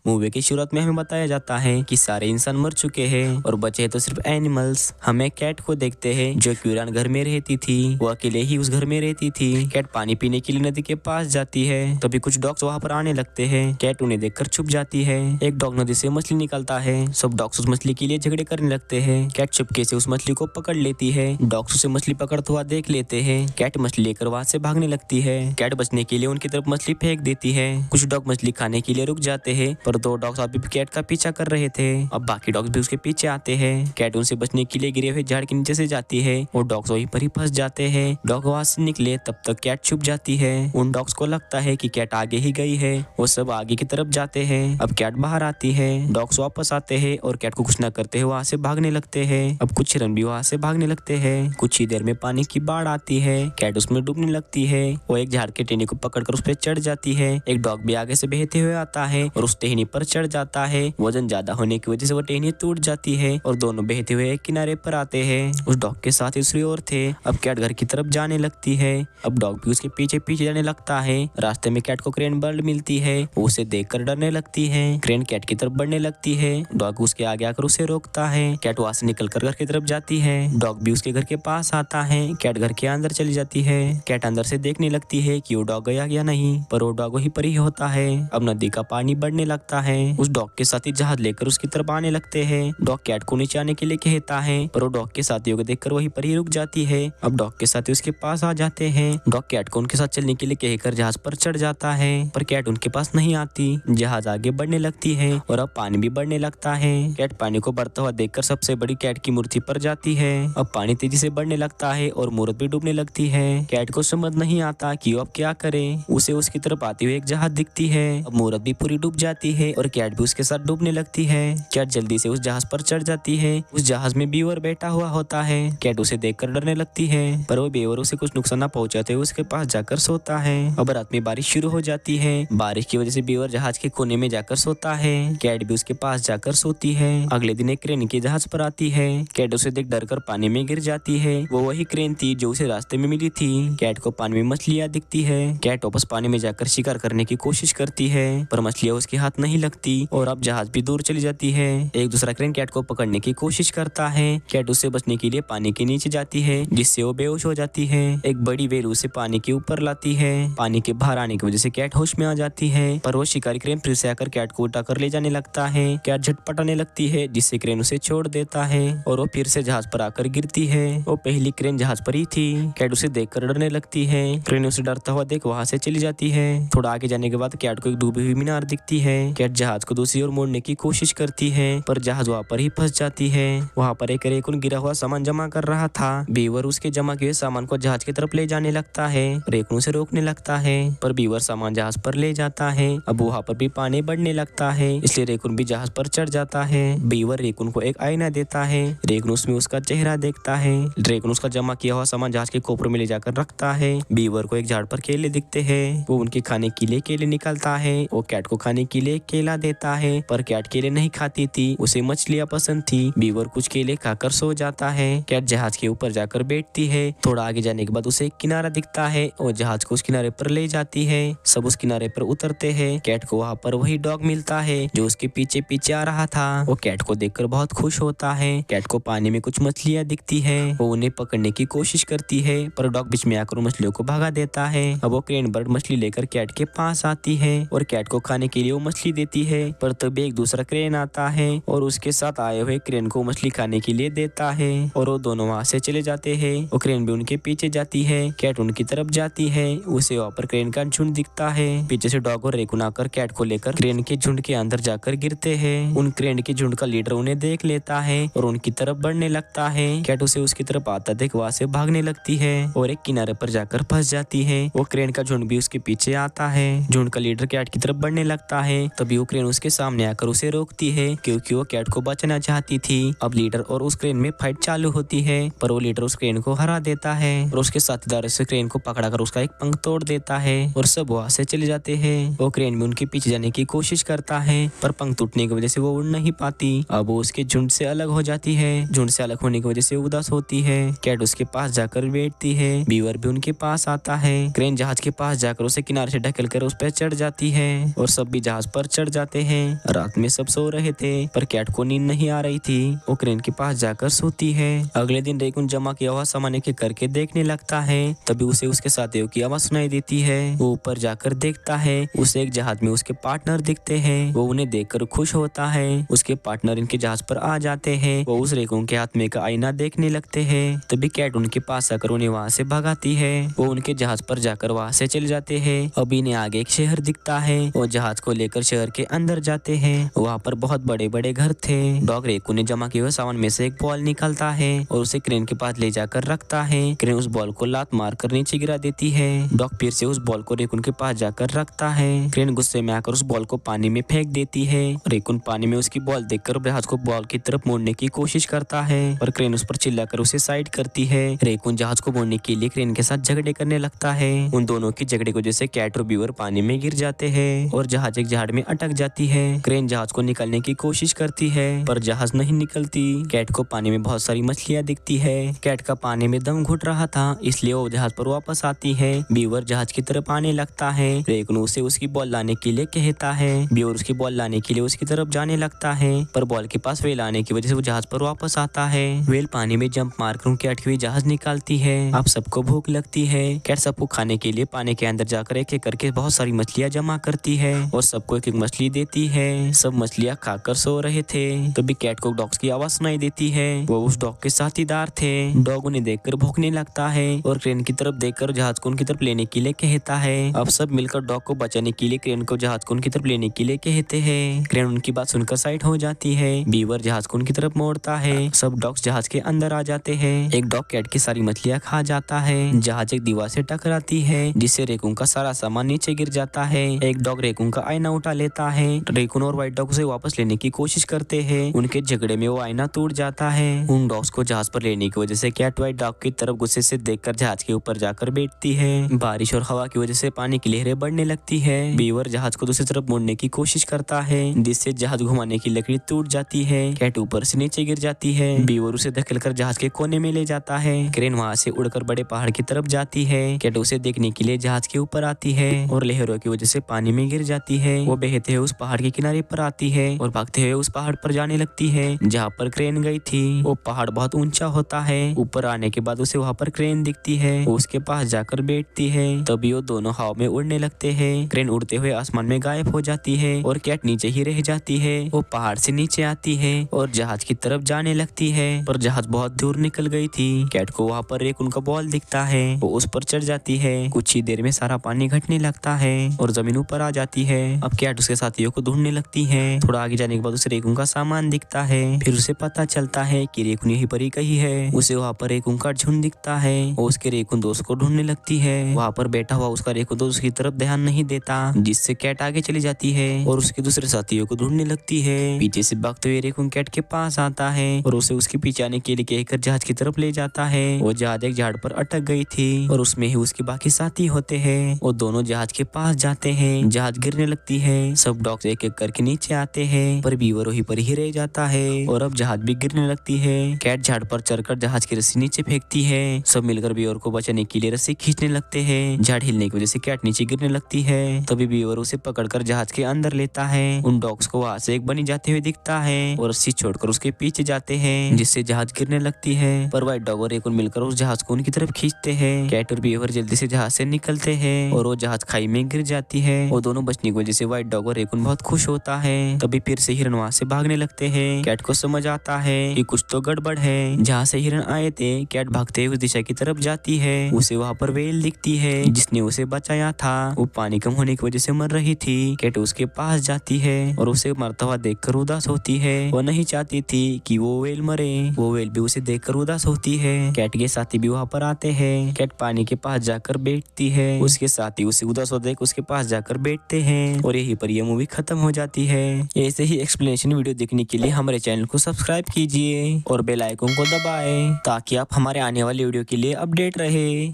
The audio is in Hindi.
मूवी की शुरुआत में हमें बताया जाता है कि सारे इंसान मर चुके हैं और बचे तो सिर्फ एनिमल्स। हमें कैट को देखते हैं जो वीरान घर में रहती थी। वो अकेले ही उस घर में रहती थी। कैट पानी पीने के लिए नदी के पास जाती है, तभी कुछ डॉग्स वहाँ पर आने लगते हैं। कैट उन्हें देखकर छुप जाती है। एक डॉग नदी से मछली निकालता है। सब डॉग्स उस मछली के लिए झगड़े करने लगते हैं। कैट चुपके से उस मछली को पकड़ लेती है। डॉग्स उसे मछली पकड़ता हुआ देख लेते हैं। कैट मछली लेकर वहाँ से भागने लगती है। कैट बचने के लिए उनकी तरफ मछली फेंक देती है। कुछ डॉग मछली खाने के लिए रुक जाते हैं, पर दो डॉग्स अभी भी कैट का पीछा कर रहे थे। अब बाकी डॉग्स भी उसके पीछे आते हैं। कैट उनसे बचने के लिए गिरे हुए झाड़ के नीचे से जाती है और डॉग्स वहीं पर ही फंस जाते हैं। डॉग वहाँ से निकले तब तक कैट छुप जाती है। उन डॉग्स को लगता है कि कैट आगे ही गई है। वो सब आगे की तरफ जाते हैं। अब कैट बाहर आती है। डॉग्स वापस आते हैं और कैट को कुछ न करते हुए वहाँ से भागने लगते हैं। अब कुछ हिरन भी वहाँ से भागने लगते हैं। कुछ ही देर में पानी की बाढ़ आती है। कैट उसमें डूबने लगती है। वो एक झाड़ के टहनी को पकड़कर उस पर चढ़ जाती है। एक डॉग भी आगे से बहते हुए आता है और उस टहनी पर चढ़ जाता है। वजन ज्यादा होने की वजह से वो टहनी टूट जाती है और दोनों बहते हुए एक किनारे पर आते हैं। उस डॉग के साथ दूसरी ओर थे। अब कैट घर की तरफ जाने लगती है। अब डॉग भी उसके पीछे पीछे जाने लगता है। रास्ते में कैट को क्रेन बर्ड मिलती है। वो उसे देखकर डरने लगती है। क्रेन कैट की तरफ बढ़ने लगती है। डॉग उसके आगे आकर उसे रोकता है। कैट वहां से निकलकर घर की तरफ जाती है। डॉग भी उसके घर के पास आता है। कैट घर के अंदर चली जाती है। कैट अंदर से देखने लगती है कि वो डॉग गया या नहीं, पर वो डॉग वहीं पर ही होता है। अब नदी का पानी बढ़ने लगता है। उस डॉग के साथी जहाज लेकर उसकी तरफ आने लगते हैं। डॉग कैट को नीचे आने के लिए कहता है, पर वो डॉग के साथियों को देखकर वहीं पर ही रुक जाती है। अब डॉग के साथी उसके पास आ जाते हैं। डॉग कैट को उनके साथ चलने के लिए कहकर जहाज पर चढ़ जाता है, पर कैट उनके पास नहीं आती। जहाज आगे बढ़ने लगती है और अब पानी भी बढ़ने लगता है। कैट पानी को बढ़ता हुआ देखकर सबसे बड़ी कैट की मूर्ति पर जाती है। अब पानी तेजी से बढ़ने लगता है और मूर्ति भी डूबने लगती है। कैट को समझ नहीं आता कि अब क्या करे। उसे उसकी तरफ आती हुई एक जहाज दिखती है। अब मूर्ति भी पूरी डूब जाती है और कैट भी उसके साथ डूबने लगती है। कैट जल्दी से उस जहाज पर चढ़ जाती है। उस जहाज में बीवर बैठा हुआ होता है। कैट उसे देखकर डरने लगती है, पर वो बीवर उसे कुछ नुकसान न पहुंचाते हुए उसके पास जाकर सोता है। अब रात में बारिश शुरू हो जाती है। बारिश की वजह से बीवर जहाज के कोने में जाकर सोता है। कैट भी उसके पास जाकर सोती है। अगले दिन एक क्रेन के जहाज पर आती है। कैट उसे देख डरकर पानी में गिर जाती है। वो वही क्रेन थी जो उसे रास्ते में मिली थी। कैट को पानी में मछलियाँ दिखती है। कैट वापस पानी में जाकर शिकार करने की कोशिश करती है, पर मछलियाँ उसके हाथ नहीं लगती और अब जहाज भी दूर चली जाती है। एक दूसरा क्रेन कैट को पकड़ने की कोशिश करता है। कैट उससे बचने के लिए पानी के नीचे जाती है, जिससे वो बेहोश हो जाती है। एक बड़ी वेल उसे पानी के ऊपर लाती है। पानी के बाहर आने की वजह से कैट होश में आ जाती है, पर वो शिकारी क्रेन फिर से आकर कैट को उठाकर ले जाने लगता है। कैट झटपटाने लगती है, जिससे क्रेन उसे छोड़ देता है और वो फिर से जहाज पर आकर गिरती है। वो पहली क्रेन जहाज पर ही थी। कैट उसे देखकर डरने लगती है। क्रेन उसे डरता हुआ देख वहां से चली जाती है। थोड़ा आगे जाने के बाद कैट को एक डूबी हुई मीनार दिखती है। कैट जहाज को दूसरी ओर मोड़ने की कोशिश करती है, पर जहाज वहां पर ही फंस जाती है। वहां पर एक रेकुन गिरा हुआ सामान जमा कर रहा था। बीवर उसके जमा किए सामान को जहाज की तरफ ले जाने लगता है। रेकुन उसे रोकने लगता है, पर बीवर सामान जहाज पर ले जाता है। अब वहां पर भी पानी बढ़ने लगता है, इसलिए रेकुन भी जहाज पर चढ़ जाता है। बीवर रेकुन को एक आईना देता है। रेकुन उसमें उसका चेहरा देखता है। रेकुन उसका जमा किया हुआ सामान जहाज के कोपरे में ले जाकर रखता है। बीवर को एक झाड़ पर केले दिखते हैं। वो उनके खाने के लिए केले निकालता है। वो कैट को खाने के लिए केला देता है, पर कैट केले नहीं खाती थी, उसे मछलियाँ पसंद थी। बीवर कुछ केले खाकर सो जाता है। कैट जहाज के ऊपर जाकर बैठती है। थोड़ा आगे जाने के बाद उसे एक किनारा दिखता है और जहाज को उस किनारे पर ले जाती है। सब उस किनारे पर उतरते हैं। कैट को वहाँ पर वही डॉग मिलता है जो उसके पीछे पीछे आ रहा था। वो कैट को देखकर बहुत खुश होता है। कैट को पानी में कुछ मछलियाँ दिखती है। वो उन्हें पकड़ने की कोशिश करती है, पर डॉग बीच में आकर मछलियों को भगा देता है। अब वो क्रेन बर्ड मछली लेकर कैट के पास आती है और कैट को खाने के लिए वो मछली देती है, पर तभी एक दूसरा क्रेन आता है और उसके साथ आए हुए क्रेन को मछली खाने के लिए देता है और वो दोनों वहाँ से चले जाते हैं। वो क्रेन भी उनके पीछे जाती है। कैट उनकी तरफ जाती है। उसे वहाँ पर क्रेन का झुंड दिखता है। पीछे से डॉग और रेकुन आकर कैट को लेकर क्रेन के झुंड के अंदर जाकर गिरते हैं। उन क्रेन के झुंड का लीडर उन्हें देख लेता है और उनकी तरफ बढ़ने लगता है। कैट उसे उसकी तरफ आता देख वहाँ से भागने लगती है और एक किनारे पर जाकर फंस जाती है। वो क्रेन का झुंड भी उसके पीछे आता है। झुंड का लीडर कैट की तरफ बढ़ने लगता है, तभी वो क्रेन उसके सामने आकर उसे रोकती है, क्योंकि वो कैट को बचाना चाहती थी। अब लीडर और उस क्रेन में फाइट चालू होती है, पर वो लीडर उस क्रेन को हरा देता है और उसके साथीदार से क्रेन को पकड़ाकर उसका एक पंख तोड़ देता है और सब वहाँ से चले जाते हैं। वो क्रेन में उनके पीछे जाने की कोशिश करता है, पर पंख टूटने की वजह से वो उड़ नहीं पाती। अब वो उसके झुंड से अलग हो जाती है। झुंड से अलग होने की वजह से उदास होती है। कैट उसके पास जाकर बैठती है। बीवर भी उनके पास आता है। क्रेन जहाज के पास जाकर उसे किनारे से ढकेल कर उस पर चढ़ जाती है और सब भी जहाज पर चढ़ जाते हैं। रात में सब सो रहे थे पर कैट को नींद नहीं आ रही थी। वो क्रेन के पास जाकर सोती है। अगले दिन रेकुन जमा किया हुआ सामान एक करके देखने लगता है। तभी उसे उसके साथियों की आवाज सुनाई देती है। वो ऊपर जाकर देखता है, उसे एक जहाज में उसके पार्टनर दिखते हैं। वो उन्हें देखकर खुश होता है। उसके पार्टनर इनके जहाज पर आ जाते हैं। वो उस रेकुन के हाथ में का आईना देखने लगते हैं। तभी कैट उनके पास आकर उन्हें वहाँ से भगाती है। वो उनके जहाज पर जाकर वहाँ से चले जाते हैं। अभी इन्हें आगे एक शहर दिखता है। वो जहाज को लेकर शहर के अंदर जाते हैं। वहाँ पर बहुत बड़े बड़े घर थे। डॉग रेकुन ने जमा किए हुए सामान में से एक बॉल निकालता है और उसे क्रेन के पास ले जाकर रखता है। क्रेन उस बॉल को लात मारकर नीचे गिरा देती है। डॉग फिर से उस बॉल को रेकुन के पास जाकर रखता है। क्रेन गुस्से में आकर उस बॉल को पानी में फेंक देती है। रेकुन पानी में उसकी बॉल देखकर जहाज को बॉल की तरफ मोड़ने की कोशिश करता है पर क्रेन उस पर चिल्लाकर उसे साइड करती है। रेकुन जहाज को मोड़ने के लिए क्रेन के साथ झगड़े करने लगता है। उन दोनों की झगड़े को जैसे कैट और बीवर पानी में गिर जाते हैं और जहाज एक झाड़ में अटक जाती है। क्रेन जहाज को निकालने की कोशिश करती है पर जहाज नहीं निकलती। कैट को पानी में बहुत सारी मछलियाँ दिखती है। कैट का पानी में दम घुट रहा था इसलिए वो जहाज पर वापस आती है। बीवर जहाज की तरफ आने लगता है। रेकुन उसे उसकी बॉल लाने के लिए कहता है। बीवर उसकी बॉल लाने के लिए उसकी तरफ जाने लगता है पर बॉल के पास वेल आने की वजह से वो जहाज पर वापस आता है। वेल पानी में जंप मारकर उनकी अटकी हुई जहाज निकालती है। अब सबको भूख लगती है। कैट सबको खाने के लिए पानी के अंदर जाकर एक एक करके बहुत सारी मछलियाँ जमा करती है और सबको एक एक मछली देती है। सब मछलियाँ खाकर सो रहे थे। तभी कैट को डॉग्स की आवाज सुनाई देती है। वो उस डॉग के साथीदार थे। डॉग उन्हें देखकर भौंकने लगता है और क्रेन की तरफ देखकर जहाज को उनकी तरफ लेने के लिए कहता है। अब सब मिलकर डॉग को बचाने के लिए क्रेन को जहाज को उनकी तरफ लेने के लिए कहते हैं। क्रेन उनकी बात सुनकर साइड हो जाती है। बीवर जहाज को उनकी तरफ मोड़ता है। सब डॉग्स जहाज के अंदर आ जाते हैं। एक डॉग कैट की सारी मछलियाँ खा जाता है। जहाज एक दीवार से टकराती है जिससे रेकुन का सारा सामान नीचे गिर जाता है। एक डॉग रेकुन का आईना उठा लेता है। रेकुन और व्हाइट डॉग उसे वापस लेने की कोशिश करते हैं। उनके झगड़े में वो आईना टूट जाता है। उन डॉग्स को जहाज पर लेने की वजह से कैट व्हाइट डॉग की तरफ गुस्से से देखकर जहाज के ऊपर जाकर बैठती है। बारिश और हवा की वजह से पानी की लहरें बढ़ने लगती है। बीवर जहाज को दूसरी तरफ मोड़ने की कोशिश करता है जिससे जहाज घुमाने की लकड़ी टूट जाती है। कैट ऊपर से नीचे गिर जाती है। बीवर उसे धकेलकर जहाज के कोने में ले जाता है। क्रेन वहाँ से उड़कर बड़े पहाड़ की तरफ जाती है। कैट उसे देखने के लिए जहाज के ऊपर आती है और लहरों की वजह से पानी में गिर जाती है। वो बहते हुए उस पहाड़ के किनारे पर आती है और भागते हुए उस पहाड़ पर जाने लगती है जहाँ पर क्रेन गई थी। वो पहाड़ बहुत ऊंचा होता है। ऊपर आने के बाद उसे वहाँ पर क्रेन दिखती है। वो उसके पास जाकर बैठती है। तभी वो दोनों हवा में उड़ने लगते हैं। क्रेन उड़ते हुए आसमान में गायब हो जाती है और कैट नीचे ही रह जाती है। वो पहाड़ से नीचे आती है और जहाज की तरफ जाने लगती है पर जहाज बहुत दूर निकल गई थी। कैट को वहाँ पर एक उनका बॉल दिखता है। वो उस पर चढ़ जाती है। कुछ ही देर में सारा पानी घटने लगता है और जमीन ऊपर आ जाती है। अब कैट उसके साथियों को ढूंढने लगती है। थोड़ा आगे जाने के बाद उसे रेकुन का सामान दिखता है। फिर उसे पता चलता है कि रेकुन यहीं पर ही कहीं है। उसे वहाँ पर रेकुन का झुंड दिखता है। वो उसके रेकुन दोस्त को ढूंढने लगती है। वहाँ पर बैठा हुआ उसका रेकुन दोस्त उसकी तरफ ध्यान नहीं देता जिससे कैट आगे चली जाती है और उसके दूसरे साथियों को ढूंढने लगती है। पीछे से भागते हुए रेकुन कैट के पास आता है और उसे उसके पीछे आने के लिए कहकर जहाज की तरफ ले जाता है। वो जहाज एक झाड़ पर अटक गई थी और उसमें ही उसके बाकी साथी होते हैं। वो दोनों जहाज के पास जाते हैं। जहाज गिरने लगती है। सब डॉग्स एक एक करके नीचे आते हैं पर बीवर वहीं पर ही रह जाता है और अब जहाज भी गिरने लगती है। कैट झाड़ पर चढ़कर जहाज की रस्सी नीचे फेंकती है। सब मिलकर बीवर को बचाने के लिए रस्सी खींचने लगते हैं। झाड़ हिलने की वजह से कैट नीचे गिरने लगती है। तभी बीवर उसे पकड़कर जहाज के अंदर लेता है। उन डॉग्स को वहां से एक बनी जाते हुए दिखता है और रस्सी छोड़कर उसके पीछे जाते हैं जिससे जहाज गिरने लगती है पर व्हाइट डॉग और रेकुन मिलकर उस जहाज को उनकी तरफ खींचते हैं। कैट और बीवर जल्दी से जहाज से निकलते हैं और वो जहाज खाई में गिर जाती है। वो दोनों बचने की वजह से व्हाइट डॉग और रेकुन बहुत खुश होता है। तभी फिर से हिरन वहाँ से भागने लगते हैं। कैट को समझ आता है कि कुछ तो गड़बड़ है। जहाँ से हिरन आए थे कैट भागते हुए उस दिशा की तरफ जाती है। उसे वहाँ पर व्हेल दिखती है जिसने उसे बचाया था। वो पानी कम होने की वजह से मर रही थी। कैट उसके पास जाती है और उसे मरता हुआ देखकर उदास होती है। वो नहीं चाहती थी कि वो व्हेल मरे। वो व्हेल भी उसे देखकर उदास होती है। कैट के साथी भी वहाँ पर आते हैं। कैट पानी के पास जाकर बैठती है। उसके साथी उसे उदास होते देख उसके पास जाकर बैठते हैं और यहीं पर यह मूवी खत्म हो जाती है। ऐसे ही एक्सप्लेनेशन वीडियो देखने के लिए हमारे चैनल को सब्सक्राइब कीजिए और बेल आइकन को दबाएं ताकि आप हमारे आने वाली वीडियो के लिए अपडेट रहे।